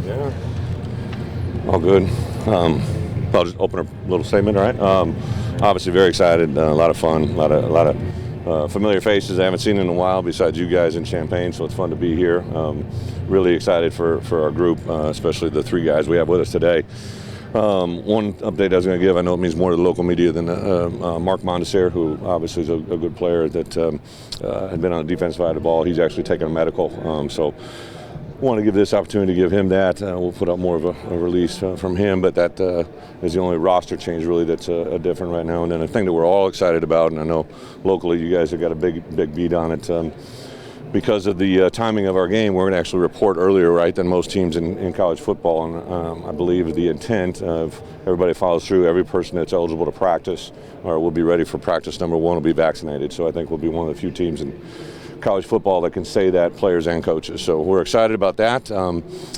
Yeah. All good. I'll just open a little statement, all right? Obviously very excited, a lot of fun, a lot of familiar faces I haven't seen in a while besides you guys in Champaign, so it's fun to be here. Really excited for our group, especially the three guys we have with us today. One update I was going to give, I know it means more to the local media than Mark Mondesir, who obviously is a good player that had been on the defensive side of the ball. He's actually taken a medical, so I want to give this opportunity to give him that. We'll put up more of a release from him, but that is the only roster change really that's different right now. And then a thing that we're all excited about, and I know locally you guys have got a big beat on it. Because of the timing of our game, we're going to actually report earlier, right, than most teams in college football. And I believe the intent of everybody follows through. Every person that's eligible to practice or will be ready for practice number one will be vaccinated. So I think we'll be one of the few teams in college football that can say that, players and coaches. So we're excited about that.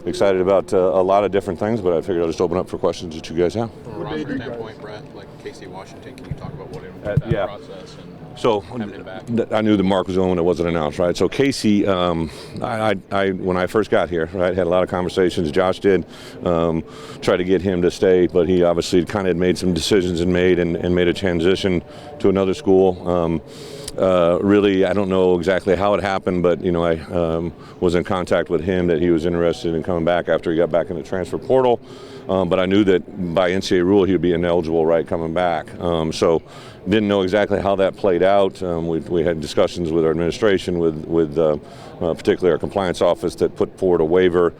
Excited about a lot of different things, but I figured I'll just open up for questions that you guys have. From a roster standpoint, Brett, like Casey Washington, can you talk about what that process and so I knew that Mark was the only one that wasn't announced, right? So Casey, I when I first got here, right, had a lot of conversations. Josh did try to get him to stay, but he obviously kind of had made some decisions and made a transition to another school. Really, I don't know exactly how it happened, but I was in contact with him that he was interested in coming back after he got back in the transfer portal. But I knew that by NCAA rule he would be ineligible, right, coming back. So didn't know exactly how that played out. We had discussions with our administration, with particularly our compliance office that put forward a waiver.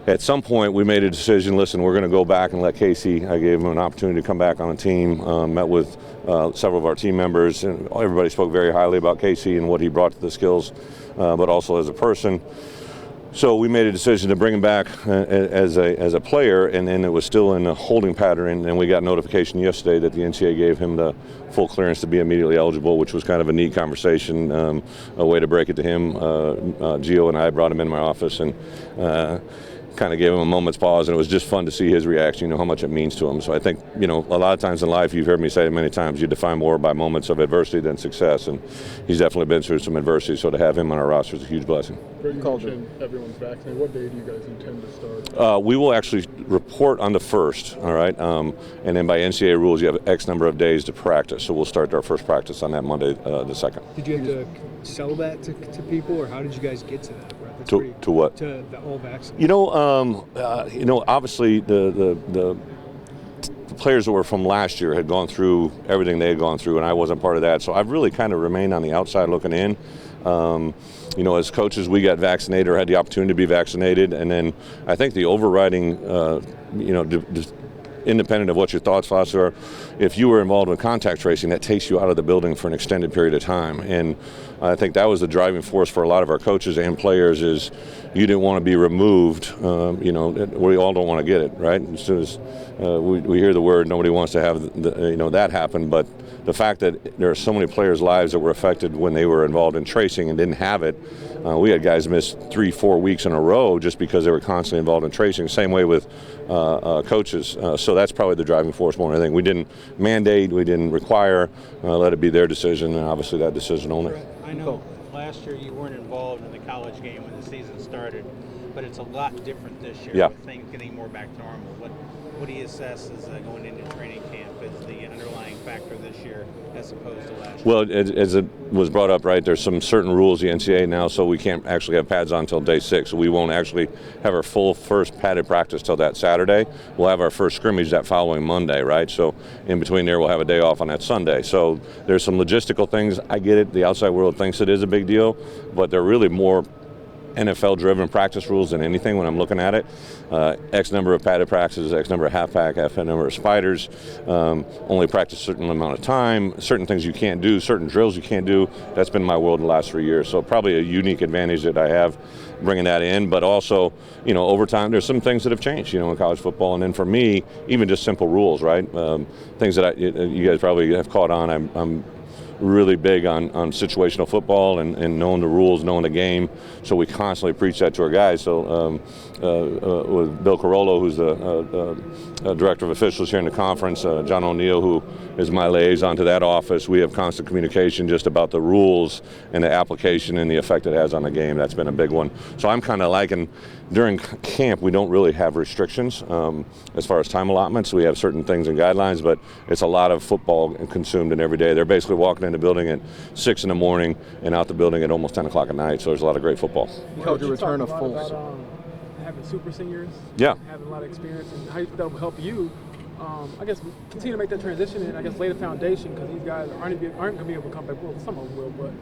At some point, we made a decision, listen, we're going to go back and let Casey, I gave him an opportunity to come back on the team, met with several of our team members, and everybody spoke very highly about Casey and what he brought to the skills, but also as a person. So we made a decision to bring him back as a player, and then it was still in a holding pattern, and we got notification yesterday that the NCAA gave him the full clearance to be immediately eligible, which was kind of a neat conversation, a way to break it to him. Gio and I brought him in my office and kind of gave him a moment's pause, and it was just fun to see his reaction, how much it means to him. So I think, a lot of times in life, you've heard me say it many times, you define more by moments of adversity than success, and he's definitely been through some adversity, so to have him on our roster is a huge blessing. You mentioned everyone's vaccinated. What day do you guys intend to start? We will actually report on the 1st, all right? And then by NCAA rules, you have X number of days to practice, so we'll start our first practice on that Monday, the 2nd. Did you have to sell that to people, or how did you guys get to that? To what? To the all vaccine. Obviously the players that were from last year had gone through everything they had gone through, and I wasn't part of that. So I've really kind of remained on the outside looking in. As coaches, we got vaccinated or had the opportunity to be vaccinated, and then I think the overriding, independent of what your thoughts are, if you were involved in contact tracing, that takes you out of the building for an extended period of time. And I think that was the driving force for a lot of our coaches and players is you didn't want to be removed. We all don't want to get it, right? As soon as we hear the word, nobody wants to have that happen. But the fact that there are so many players' lives that were affected when they were involved in tracing and didn't have it, we had guys miss 3-4 weeks in a row just because they were constantly involved in tracing. Same way with coaches. So that's probably the driving force more than anything. We didn't mandate, we didn't require, let it be their decision, and obviously that decision only. I know last year you weren't involved in the college game when the season started, but it's a lot different this year with things getting more back to normal. What do you assess as going into training camp as the underlying factor this year as opposed to last year? Well, as it was brought up, right, there's some certain rules, the NCAA now, so we can't actually have pads on until day 6. So we won't actually have our full first padded practice till that Saturday. We'll have our first scrimmage that following Monday, right? So in between there, we'll have a day off on that Sunday. So there's some logistical things. I get it. The outside world thinks it is a big deal, but they're really more NFL-driven practice rules than anything when I'm looking at it. X number of padded practices, X number of half-pack, X number of spiders, only practice a certain amount of time, certain things you can't do, certain drills you can't do. That's been my world the last 3 years. So probably a unique advantage that I have bringing that in, but also, over time, there's some things that have changed, in college football. And then for me, even just simple rules, right? Things that you guys probably have caught on. I'm really big on situational football and knowing the rules, knowing the game. So we constantly preach that to our guys. So with Bill Carollo, who's the director of officials here in the conference, John O'Neill, who is my liaison to that office, we have constant communication just about the rules and the application and the effect it has on the game. That's been a big one. So I'm kind of liking during camp, we don't really have restrictions as far as time allotments. We have certain things and guidelines, but it's a lot of football consumed in every day. They're basically walking in the building at 6 in the morning and out the building at almost 10 o'clock at night. So there's a lot of great football. Coach, you return of full. Having super seniors, Yeah. having a lot of experience, and how you think that will help you, I guess, continue to make that transition and I guess lay the foundation, because these guys aren't going to be able to come back. Well, some of them will, but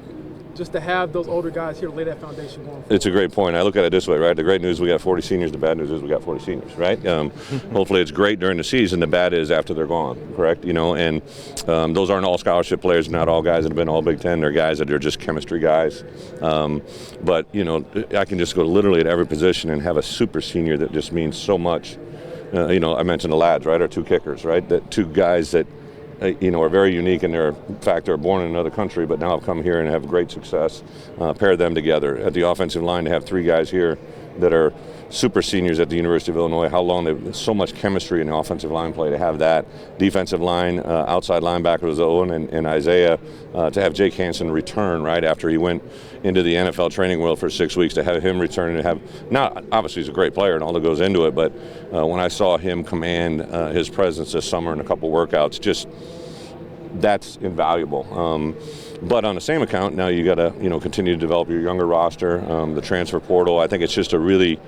just to have those older guys here to lay that foundation going forward. It's a great point. I look at it this way, right? The great news, we got 40 seniors. The bad news is we got 40 seniors, right? Hopefully it's great during the season. The bad is after they're gone, correct? And those aren't all scholarship players, not all guys that have been all Big Ten. They're guys that are just chemistry guys. But, I can just go literally at every position and have a super senior that just means so much. I mentioned the lads, right? Our 2 kickers, right? The 2 guys that, are very unique in their fact they're born in another country, but now have come here and have great success. Pair them together. At the offensive line, to have 3 guys here that are super seniors at the University of Illinois, how long they've so much chemistry in the offensive line play to have that. Defensive line, outside linebackers Owen and Isaiah, to have Jake Hansen return right after he went into the NFL training world for 6 weeks, to have him return and have, not obviously he's a great player and all that goes into it, but when I saw him command his presence this summer in a couple workouts, just that's invaluable. But on the same account, now you got to continue to develop your younger roster, the transfer portal. I think it's just a really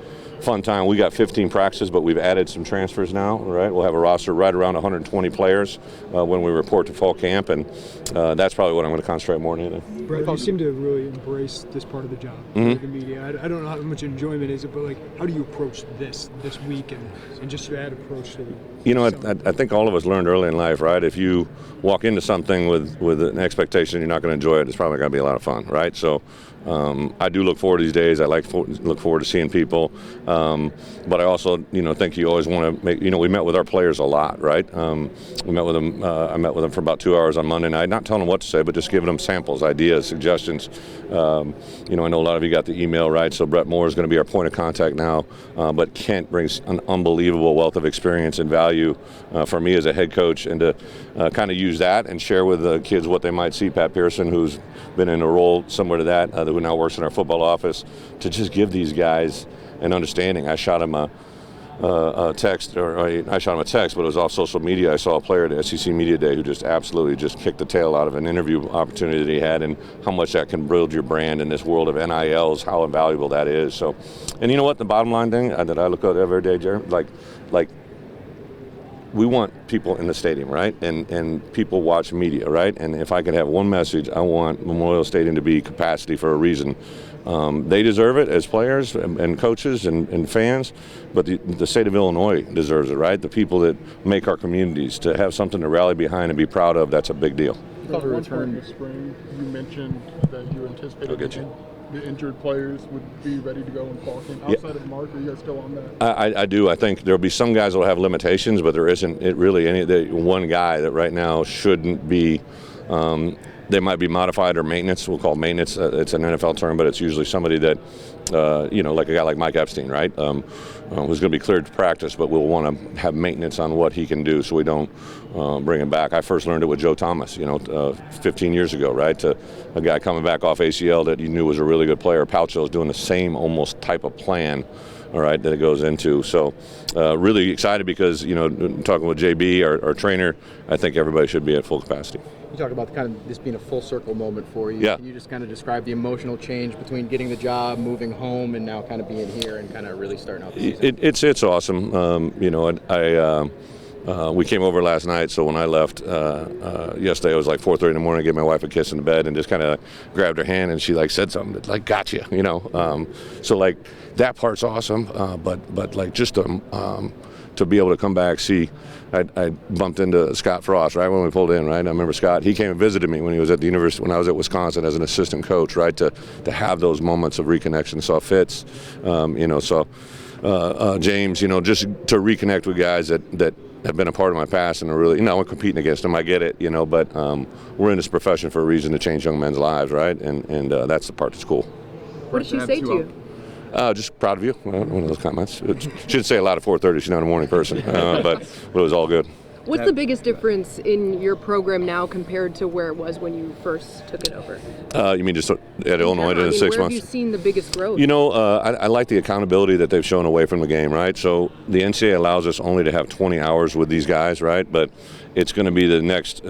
fun time. We got 15 practices, but we've added some transfers now, right? We'll have a roster right around 120 players when we report to fall camp, and that's probably what I'm going to concentrate more on anything. Bret, you seem to really embrace this part of the job, the media. I don't know how much enjoyment is it, but how do you approach this week and just that approach to the I think all of us learned early in life, right? If you walk into something with an expectation you're not going to enjoy it, it's probably going to be a lot of fun, right? So I do look forward to these days. I look forward to seeing people. But I also, think you always want to make, we met with our players a lot, right? We met with them, I met with them for about 2 hours on Monday night, not telling them what to say, but just giving them samples, ideas, suggestions. I know a lot of you got the email, right? So Brett Moore is going to be our point of contact now, but Kent brings an unbelievable wealth of experience and value for me as a head coach, and to kind of use that and share with the kids what they might see. Pat Pearson, who's been in a role similar to that, who now works in our football office, to just give these guys an understanding. I shot him a text, but it was off social media. I saw a player at SEC Media Day who just absolutely just kicked the tail out of an interview opportunity that he had, and how much that can build your brand in this world of NILs, how invaluable that is. So, and you know what, the bottom line thing that I look at every day, Jeremy, like we want people in the stadium, right? And people watch media, right? And if I could have one message, I want Memorial Stadium to be capacity for a reason. They deserve it as players and coaches and fans, but the state of Illinois deserves it, right? The people that make our communities, to have something to rally behind and be proud of, that's a big deal. At one point in the spring, you mentioned that you anticipated the injured players would be ready to go in fall camp. Outside of Mark, are you guys still on that? I do. I think there'll be some guys that will have limitations, but there isn't really one guy that right now shouldn't be. They might be modified or maintenance. We'll call maintenance. It's an NFL term, but it's usually somebody that, like a guy like Mike Epstein, right? Who's going to be cleared to practice, but we'll want to have maintenance on what he can do so we don't bring him back. I first learned it with Joe Thomas, 15 years ago, right? A guy coming back off ACL that you knew was a really good player. Poucho is doing the same almost type of plan, all right, that it goes into. So really excited because, talking with JB, our trainer, I think everybody should be at full capacity. You talk about kind of this being a full circle moment for you. Yeah. Can you just kind of describe the emotional change between getting the job, moving home, and now kind of being here and kind of really starting out the season? It's awesome. We came over last night, so when I left yesterday, it was like 4:30 in the morning. I gave my wife a kiss in the bed and just kind of grabbed her hand, and she said something that gotcha, So that part's awesome, but just to be able to come back, see. I bumped into Scott Frost right when we pulled in, right? I remember Scott. He came and visited me when he was at the university, when I was at Wisconsin as an assistant coach, right? To have those moments of reconnection. Saw Fitz, James, just to reconnect with guys that have been a part of my past and are really, I'm competing against them. I get it, but we're in this profession for a reason, to change young men's lives, right? And that's the part that's cool. What did she say to you? Just proud of you. One of those comments. She didn't say a lot at 4:30. She's not a morning person, but it was all good. What's the biggest difference in your program now compared to where it was when you first took it over? You mean just at Illinois in the 6 where months? have you seen the biggest growth? You know, I like the accountability that they've shown away from the game, right? So the NCAA allows us only to have 20 hours with these guys, right? But it's going to be the next,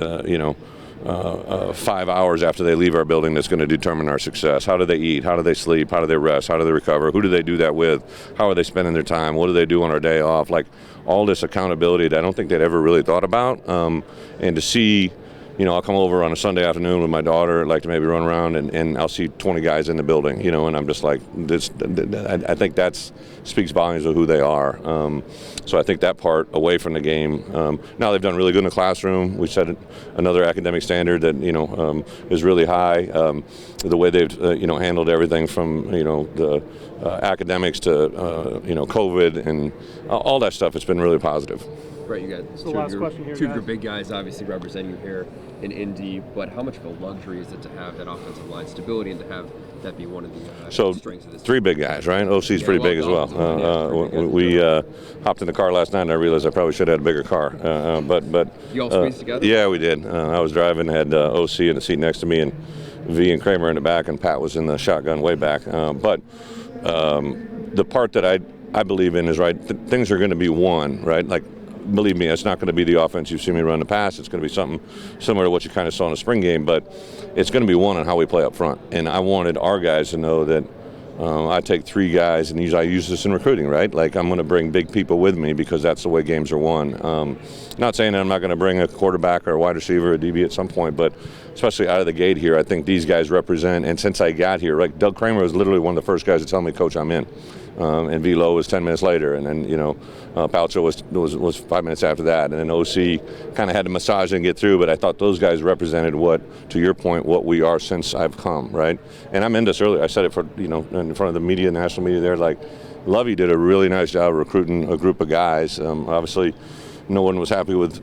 5 hours after they leave our building that's going to determine our success. How do they eat? How do they sleep? How do they rest? How do they recover? Who do they do that with? How are they spending their time? What do they do on our day off? Like all this accountability that I don't think they'd ever really thought about. And to see, I'll come over on a Sunday afternoon with my daughter, like to maybe run around, and I'll see 20 guys in the building, and I'm just like, I think that speaks volumes of who they are. So I think that part away from the game. Now they've done really good in the classroom. We set another academic standard that is really high. The way they've handled everything from the academics to COVID and all that stuff, it's been really positive. Right, you got two of your big guys obviously representing you here in Indy, but how much of a luxury is it to have that offensive line stability and to have that be one of the strengths of this team? 3 big guys, right? OC's pretty big as well. We hopped in the car last night and I realized I probably should have had a bigger car. But you all squeezed together? Yeah, we did. I was driving, had OC in the seat next to me and V and Kramer in the back, and Pat was in the shotgun way back. But the part that I believe in is, right, things are going to be won, right? Like, believe me, it's not going to be the offense you've seen me run in the past. It's going to be something similar to what you kind of saw in the spring game, but it's going to be won on how we play up front. And I wanted our guys to know that I take 3 guys, and I use this in recruiting, right? Like, I'm going to bring big people with me because that's the way games are won. Not saying that I'm not going to bring a quarterback or a wide receiver or a DB at some point, but especially out of the gate here, I think these guys represent. And since I got here, like Doug Kramer was literally one of the first guys to tell me, "Coach, I'm in." And Velo was 10 minutes later, and then Palcho was 5 minutes after that, and then OC kind of had to massage and get through. But I thought those guys represented what, to your point, what we are since I've come, right? And I meant this earlier. I said it for in front of the media, national media. There, like, Lovey did a really nice job recruiting a group of guys. Obviously, no one was happy with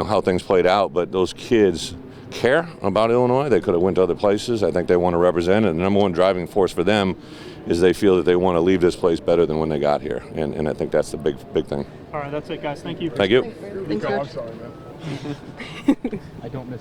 how things played out, but those kids care about Illinois. They could have went to other places. I think they want to represent it. And the number one driving force for them is they feel that they want to leave this place better than when they got here. And I think that's the big thing. All right, that's it, guys. Thank you. Thank you. Thanks, Coach. I'm sorry, man. I don't miss